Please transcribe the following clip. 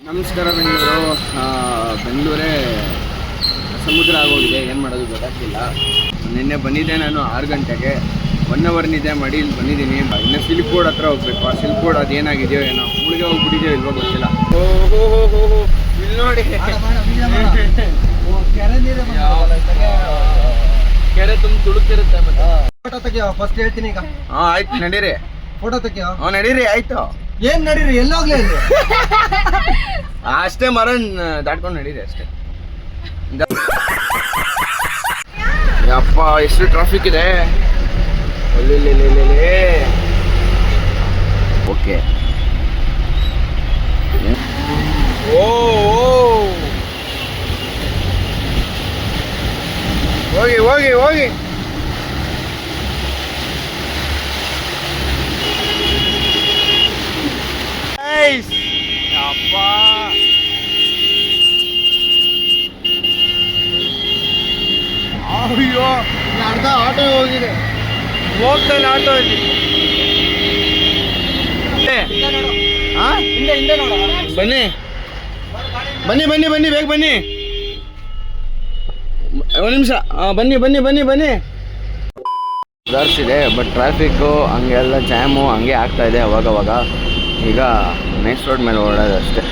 ನಮಸ್ಕಾರ ಬೆಂಗಳೂರು. ಬೆಂಗಳೂರೇ ಸಮುದ್ರ ಆಗೋಗಿದೆ, ಏನು ಮಾಡೋದು ಗೊತ್ತಾಗ್ತಿಲ್ಲ. ನಿನ್ನೆ ಬಂದಿದ್ದೆ ನಾನು 6 ಗಂಟೆಗೆ, 1 ಅವರ್ ನಿದ್ದೆ ಮಾಡಿ ಇಲ್ಲಿ ಬಂದಿದ್ದೀನಿ. ಇನ್ನು ಸಿಲ್ಕ್ ಬೋರ್ಡ್ ಹತ್ರ ಹೋಗ್ಬೇಕು. ಆ ಸಿಲ್ಕ್ ಬೋರ್ಡ್ ಅದೇನಾಗಿದೆಯೋ ಏನೋ, ಮುಳುಗೆ ಹೋಗ್ಬಿಟ್ಟಿದೆಯೋ ಇಲ್ವೋ ಗೊತ್ತಿಲ್ಲ. ಇಲ್ಲಿ ನೋಡಿ ಕೆರೆ ತುಂಬ ತುಳುಕ್ತಿರುತ್ತೆ. ಫೋಟೋ ತೆಗಿಯೋ ಫಸ್ಟ್ ಹೇಳ್ತೀನಿ ಈಗ. ಆಯ್ತು ನಡೀರಿ. ಫೋಟೋ ತೆಗಿಯೋ. ನಡೀರಿ ಆಯ್ತು. ಏನ್ ನಡೀರಿ, ಎಲ್ಲೋಗ್ಲಿ ಇಲ್ಲಿ ಅಷ್ಟೇ ಮರ ದಾಟ್ಕೊಂಡು ನಡೀರಿ ಅಷ್ಟೇ. ಯಪ್ಪ ಎಷ್ಟು ಟ್ರಾಫಿಕ್ ಇದೆ. ಓಕೆ ಓ ಹೋಗಿ ಹೋಗಿ ಹೋಗಿ. ಅಪ್ಪ ಅಯ್ಯೋ, ಅರ್ಧ ಆಟೋ ಹೋಗಿದೆ. ಹೋಗ್ತಾನೆ ಆಟೋ ಇಲ್ಲಿ. ಬನ್ನಿ ಬನ್ನಿ ಬನ್ನಿ ಬನ್ನಿ, ಬೇಗ ಬನ್ನಿ. ಒಂದು ನಿಮಿಷ. ಬನ್ನಿ ಬನ್ನಿ ಬನ್ನಿ ಬನ್ನಿ. ರಶ್ ಇದೆ, ಬಟ್ ಟ್ರಾಫಿಕ್ಕು ಹಂಗೆಲ್ಲ ಜಾಮು ಹಂಗೆ ಆಗ್ತಾ ಇದೆ ಅವಾಗವಾಗ. ಈಗ ಮೇನ್ ರೋಡ್ ಮೇಲೆ ಓಡೋದು ಅಷ್ಟೇ.